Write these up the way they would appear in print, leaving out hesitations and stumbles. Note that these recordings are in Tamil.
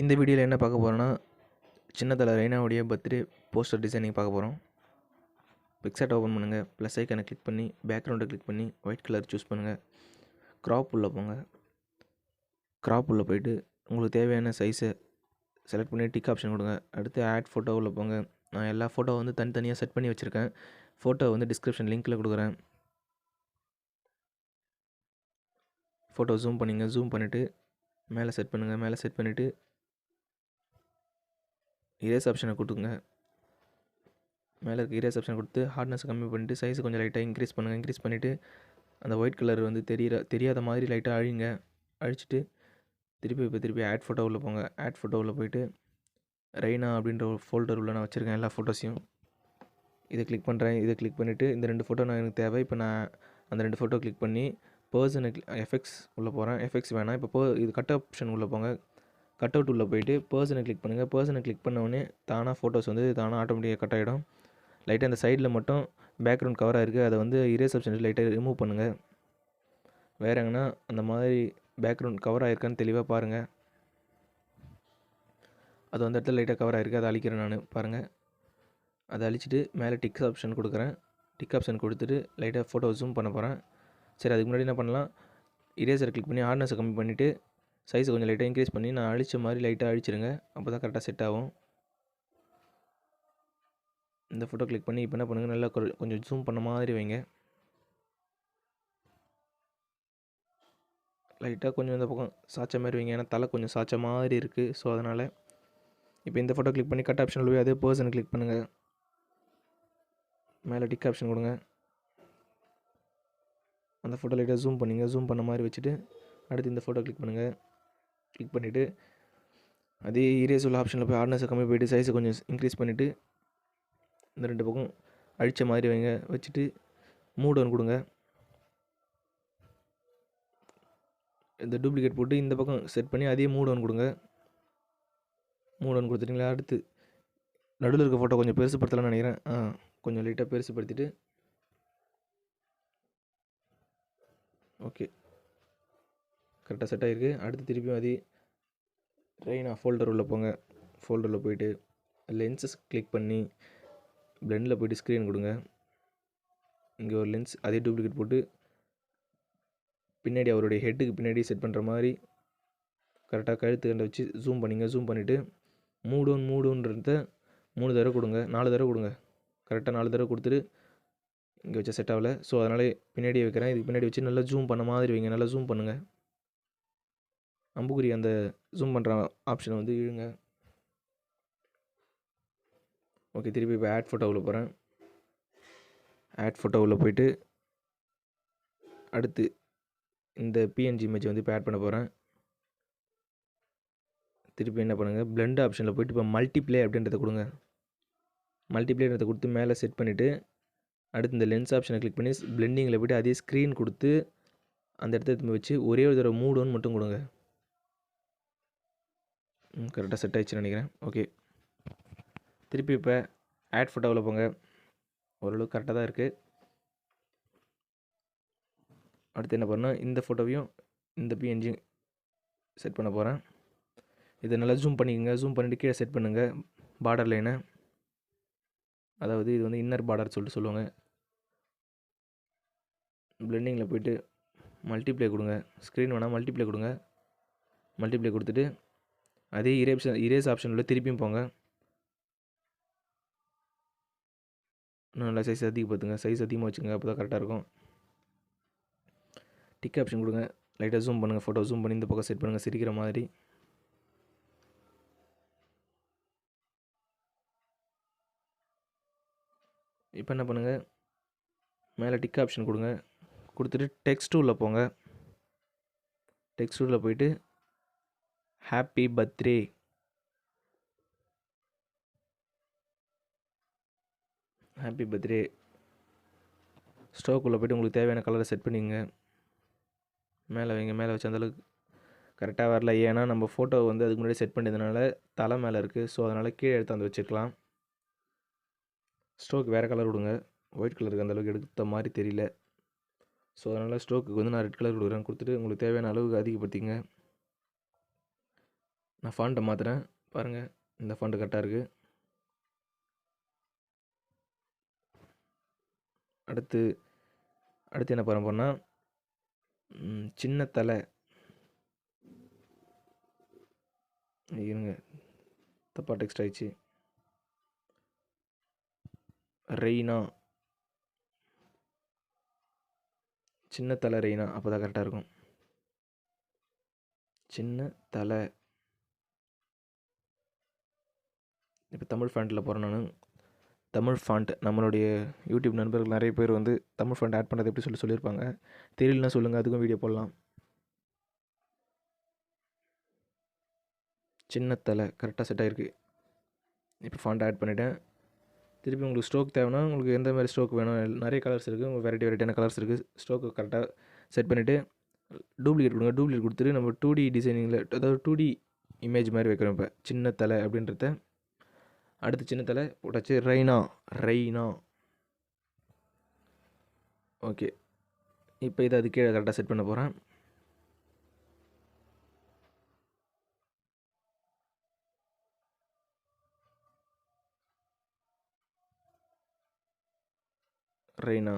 இந்த வீடியோவில் என்ன பார்க்க போகிறோன்னா, சின்ன தல ரெய்னாவுடைய பர்த்டே போஸ்டர் டிசைனிங் பார்க்க போகிறோம். பிக்சார்ட் ஓப்பன் பண்ணுங்கள், ப்ளஸ் ஐக்கனை கிளிக் பண்ணி பேக்ரவுண்டை கிளிக் பண்ணி ஒயிட் கலர் சூஸ் பண்ணுங்கள். க்ராப் உள்ளே போங்க. க்ராப் உள்ளே போயிட்டு உங்களுக்கு தேவையான சைஸை செலக்ட் பண்ணி டிக் ஆப்ஷன் கொடுங்க. அடுத்து ஆட் ஃபோட்டோ உள்ளே போங்க. நான் எல்லா ஃபோட்டோ வந்து தனித்தனியாக செட் பண்ணி வச்சுருக்கேன். ஃபோட்டோ வந்து டிஸ்கிரிப்ஷன் லிங்க்கில் கொடுக்குறேன். ஃபோட்டோ ஜூம் பண்ணிங்க. ஜூம் பண்ணிவிட்டு மேலே செட் பண்ணுங்கள். மேலே செட் பண்ணிவிட்டு இரேஸ் ஆப்ஷனை கொடுத்துங்க. மேலே இருக்க இரேஸ் ஆப்ஷன் கொடுத்து ஹார்ட்னஸ் கம்மி பண்ணிவிட்டு சைஸ் கொஞ்சம் லைட்டாக இன்க்ரீஸ் பண்ணுங்கள். இன்க்ரீஸ் பண்ணிவிட்டு அந்த ஒயிட் கலர் வந்து தெரியாத மாதிரி லைட்டாக அழிங்க. அழிச்சிட்டு திருப்பி ஆட் ஃபோட்டோ உள்ளே போங்க. ஆட் ஃபோட்டோ உள்ளே போயிட்டு ரெய்னா அப்படின்ற ஒரு ஃபோல்டர் உள்ள நான் வச்சுருக்கேன் எல்லா ஃபோட்டோஸையும். இதை கிளிக் பண்ணுறேன். இதை கிளிக் பண்ணிவிட்டு இந்த 2 ஃபோட்டோ எனக்கு தேவை. இப்போ நான் அந்த 2 ஃபோட்டோ கிளிக் பண்ணி பர்சனை எஃபெக்ட்ஸ் உள்ளே போகிறேன். எஃபெக்ட்ஸ் வேணாம். இப்போ இது கட் ஆப்ஷன் உள்ளே போங்க. கட் அவுட் உள்ளே போயிட்டு பர்சனை கிளிக் பண்ணுங்கள். பர்சனை கிளிக் பண்ணோடனே தானாக ஃபோட்டோஸ் வந்து தானாக ஆட்டோமேட்டிக்காக கட் ஆகிடும். லைட்டாக அந்த சைடில் மட்டும் பேக்ரவுண்ட் கவராக இருக்குது, அதை வந்து இரேஸ் ஆப்ஷன் லைட்டாக ரிமூவ் பண்ணுங்கள். வேறு எங்கன்னா அந்த மாதிரி பேக்ரவுண்ட் கவர் ஆகிருக்கான்னு தெளிவாக பாருங்கள். அது அந்த இடத்துல லைட்டாக கவர் ஆகிருக்கு, அதை அழிக்கிறேன் நான். பாருங்கள், அதை அழிச்சிட்டு மேலே டிக் ஆப்ஷன் கொடுக்குறேன். டிக் ஆப்ஷன் கொடுத்துட்டு லைட்டாக ஃபோட்டோ ஜூம் பண்ண போகிறேன். சரி, அதுக்கு முன்னாடி என்ன பண்ணலாம், இரேசரை கிளிக் பண்ணி ஹார்ட்னஸை கம்மி பண்ணிவிட்டு சைஸை கொஞ்சம் லைட்டாக இன்க்ரீஸ் பண்ணி நான் அழித்த மாதிரி லைட்டாக அழிச்சிருங்க. அப்போ தான் கரெக்டாக செட் ஆகும். இந்த ஃபோட்டோ கிளிக் பண்ணி இப்போ என்ன பண்ணுங்கள், நல்லா கொஞ்சம் ஜூம் பண்ண மாதிரி வைங்க. லைட்டாக கொஞ்சம் இந்த பக்கம் சாய்ச்ச மாதிரி வைங்க, ஏன்னா தலை கொஞ்சம் சாய்ச்ச மாதிரி இருக்குது. ஸோ அதனால் இப்போ இந்த ஃபோட்டோ கிளிக் பண்ணி கட் ஆப்ஷனில் போய் அதே பர்சனை கிளிக் பண்ணுங்கள். மேலே டிக் ஆப்ஷன் கொடுங்க. அந்த ஃபோட்டோ லைட்டாக ஜூம் பண்ணிங்க. ஜூம் பண்ண மாதிரி வச்சுட்டு அடுத்து இந்த ஃபோட்டோ கிளிக் பண்ணுங்கள். கிளிக் பண்ணிவிட்டு அதே இரேஸ் உள்ள ஆப்ஷனில் போய் ஹார்ட்னஸை கம்மி போய்ட்டு சைஸை கொஞ்சம் இன்க்ரீஸ் பண்ணிவிட்டு இந்த 2 பக்கம் அழித்த மாதிரி வைங்க. வச்சுட்டு மூட் ஒன்று கொடுங்க. இந்த டூப்ளிகேட் போட்டு இந்த பக்கம் செட் பண்ணி அதே மூட் ஒன்று கொடுங்க. மூட் ஒன்று கொடுத்துட்டிங்களா? அடுத்து நடுவில் இருக்க ஃபோட்டோ கொஞ்சம் பெருசுப்படுத்தலாம்னு நினைக்கிறேன். கொஞ்சம் லைட்டாக பெருசுப்படுத்திட்டு ஓகே, கரெக்டாக செட் ஆகிருக்கு. அடுத்து திருப்பியும் அதே ரெய்னா ஃபோல்டர் உள்ளே போங்க. ஃபோல்டரில் போயிட்டு லென்ஸஸ் கிளிக் பண்ணி பிளெண்டில் போய்ட்டு ஸ்க்ரீன் கொடுங்க. இங்கே ஒரு லென்ஸ் அதே டூப்ளிகேட் போட்டு பின்னாடி அவருடைய ஹெட்டுக்கு பின்னாடி செட் பண்ணுற மாதிரி கரெக்டாக கழுத்து கண்டை வச்சு ஜூம் பண்ணிங்க. ஜூம் பண்ணிவிட்டு மூடுன்றத 3 தடவை கொடுங்க, 4 தடவை கொடுங்க. கரெக்டாக 4 தடவை கொடுத்துட்டு இங்கே வச்ச செட் ஆகலை. ஸோ அதனால் பின்னாடியே வைக்கிறேன். இதுக்கு பின்னாடி வச்சு நல்லா ஜூம் பண்ண மாதிரி வைங்க. நல்லா ஜூம் பண்ணுங்கள். அம்புக்குறி அந்த ஜூம் பண்ணுற ஆப்ஷனை வந்து இழுங்க. ஓகே, திருப்பி இப்போ ஆட் ஃபோட்டோ உள்ள போகிறேன். ஆட் ஃபோட்டோ உள்ள போயிட்டு அடுத்து இந்த பிஎன்ஜி இமேஜ் வந்து இப்போ ஆட் பண்ண போகிறேன். திருப்பி என்ன பண்ணுங்கள், பிளெண்ட் ஆப்ஷனில் போய்ட்டு இப்போ மல்டிப்ளே அப்படின்றத கொடுங்க. மல்டிப்ளேன்றதை கொடுத்து மேலே செட் பண்ணிவிட்டு அடுத்து இந்த லென்ஸ் ஆப்ஷனை கிளிக் பண்ணி பிளெண்டிங்கில் போய்ட்டு அதே ஸ்க்ரீன் கொடுத்து அந்த இடத்த வச்சு ஒரே ஒரு தடவை மூட் ஒன்று மட்டும் கொடுங்க. கரெக்டாக செட் ஆகிடுச்சுன்னு நினைக்கிறேன். ஓகே, திருப்பி இப்போ ஆட் ஃபோட்டோவில் போங்க. ஓரளவுக்கு கரெக்டாக தான் இருக்குது. அடுத்து என்ன பண்ணால் இந்த ஃபோட்டோவையும் இந்த பிஎன்ஜி செட் பண்ண போகிறேன். இதை நல்லா ஜூம் பண்ணிக்கோங்க. ஜூம் பண்ணிவிட்டு கீழே செட் பண்ணுங்கள் பார்டர் லைனை. அதாவது இது வந்து இன்னர் பார்டர் சொல்லுவாங்க. பிளெண்டிங்கில் போய்ட்டு மல்டிப்ளே கொடுங்க. ஸ்க்ரீன் வேணால் மல்டிப்ளே கொடுங்க. மல்டிப்ளே கொடுத்துட்டு அதே இரேஸ் ஆப்ஷனில் திருப்பியும் போங்க. இன்னும் நல்லா சைஸ் அதிகப்படுத்துங்க. சைஸ் அதிகமாக வச்சுங்க, அப்போ தான் கரெக்டாக இருக்கும். டிக் ஆப்ஷன் கொடுங்க. லைட்டாக ஜூம் பண்ணுங்கள். ஃபோட்டோ ஜூம் பண்ணி இந்த பக்கம் செட் பண்ணுங்கள் சிரிக்கிற மாதிரி. இப்போ என்ன பண்ணுங்கள், மேலே டிக் ஆப்ஷன் கொடுங்க. கொடுத்துட்டு டெக்ஸ்ட் உள்ள போங்க. டெக்ஸ்ட் உள்ள போயிட்டு ஹாப்பி பர்த்டே ஸ்டோக்குள்ளே போய்ட்டு உங்களுக்கு தேவையான கலரை செட் பண்ணிங்க. மேலே வைங்க. மேலே வச்சு அந்தளவுக்கு கரெக்டாக வரல, ஏன்னா நம்ம ஃபோட்டோ வந்து அதுக்கு முன்னாடி செட் பண்ணியதுனால தலை மேலே இருக்குது. ஸோ அதனால் கீழே எடுத்து வந்து வச்சுக்கலாம். ஸ்ட்ரோக் வேறு கலர் கொடுங்க. ஒயிட் கலருக்கு அந்தளவுக்கு எடுத்த மாதிரி தெரியல. ஸோ அதனால் ஸ்ட்ரோக்கு வந்து நான் ரெட் கலர் கொடுக்குறேன். கொடுத்துட்டு உங்களுக்கு தேவையான அளவுக்கு அதிகப்படுத்திங்க. நான் ஃபாண்ட்டை மாற்றுறேன் பாருங்கள். இந்த ஃபாண்ட்டு கரெக்டாக இருக்குது. அடுத்து என்ன பண்ண போகிறேன்னா, சின்ன தலை இருங்க, தப்பாக டெக்ஸ்ட் ஆயிடுச்சு. ரெய்னா, சின்ன தலை ரெய்னா, அப்போ தான் கரெக்டாக இருக்கும். சின்ன தலை. இப்போ தமிழ் ஃபாண்ட்டில் போகிறேன் நான். தமிழ் ஃபாண்ட் நம்மளுடைய யூடியூப் நண்பர்கள் நிறைய பேர் வந்து தமிழ் ஃபாண்ட் ஆட் பண்ணது எப்படி சொல்லியிருப்பாங்க. தெரியலனா சொல்லுங்கள், அதுக்கும் வீடியோ போடலாம். சின்ன தலை கரெக்டாக செட் ஆகிருக்கு. இப்போ ஃபாண்ட் ஆட் பண்ணிவிட்டேன். திருப்பி உங்களுக்கு ஸ்ட்ரோக் தேவைன்னா உங்களுக்கு எந்த மாதிரி ஸ்ட்ரோக் வேணும், நிறைய கலர்ஸ் இருக்குது, உங்களுக்கு வெரைட்டியான கலர்ஸ் இருக்குது. ஸ்ட்ரோக்கு கரெக்டாக செட் பண்ணிவிட்டு டூப்ளிகேட் கொடுங்க. டூப்ளிகேட் கொடுத்துட்டு நம்ம 2D டிசைனிங்கில், அதாவது 2D இமேஜ் மாதிரி வைக்கிறோம். இப்போ சின்ன தலை அப்படின்றத அடுத்து சின்ன தலை போட்டாச்சு. ரெய்னா. ஓகே, இப்போ இதை அது கீழே கரெக்டாக செட் பண்ண போகிறேன். ரெய்னா.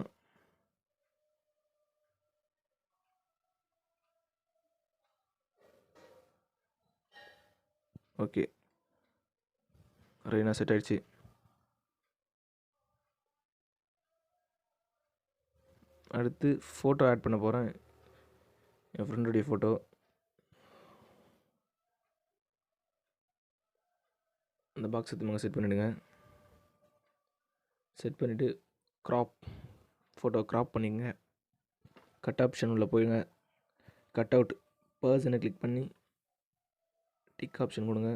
ஓகே, ரெய்னா செட் ஆகிடுச்சு. அடுத்து ஃபோட்டோ ஆட் பண்ண போகிறேன். என் ஃப்ரெண்டுடைய ஃபோட்டோ. அந்த பாக்ஸ் எடுத்து செட் பண்ணிவிடுங்க. செட் பண்ணிவிட்டு ஃபோட்டோ க்ராப் பண்ணிங்க. கட் ஆப்ஷன் உள்ள போயிடுங்க. கட் அவுட் பர்சனை கிளிக் பண்ணி டிக் ஆப்ஷன் கொடுங்க.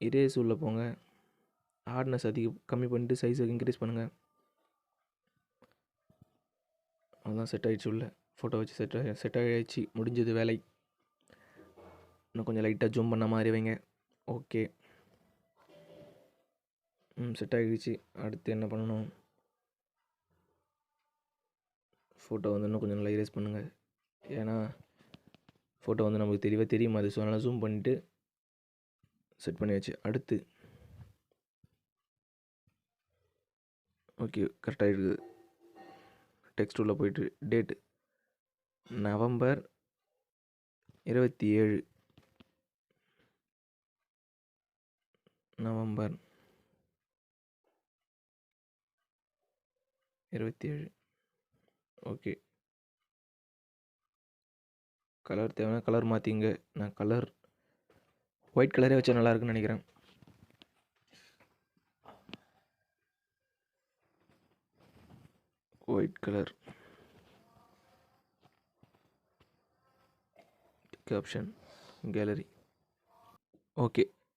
இரேஸ் உள்ளே போங்க. ஹார்ட்னஸ் கம்மி பண்ணிட்டு சைஸை இன்க்ரீஸ் பண்ணுங்கள். அதுதான் செட் ஆகிடுச்சு. உள்ள ஃபோட்டோ வச்சு செட் ஆகிடுச்சு. முடிஞ்சது வேலை. இன்னும் கொஞ்சம் லைட்டாக ஜூம் பண்ண மாதிரி வைங்க. ஓகே, செட் ஆகிடுச்சு. அடுத்து என்ன பண்ணணும், ஃபோட்டோ வந்து இன்னும் கொஞ்சம் நல்லா இரேஸ் பண்ணுங்கள். ஏன்னா ஃபோட்டோ வந்து நமக்கு தெளிவாக தெரியுமா அது. ஸோ அதனால் ஜூம் பண்ணிவிட்டு செட் பண்ணியாச்சு. அடுத்து ஓகே, கரெக்டாக இருக்குது. டெக்ஸ்ட் உள்ளே போயிட்டு டேட்டு நவம்பர் 27. நவம்பர் 27. ஓகே, கலர் தேவைன்னா கலர் மாற்றிங்க. நான் கலர் ஒயிட் கலரே வச்சா நல்லாயிருக்குன்னு நினைக்கிறேன். White colour tick option gallery. Okay,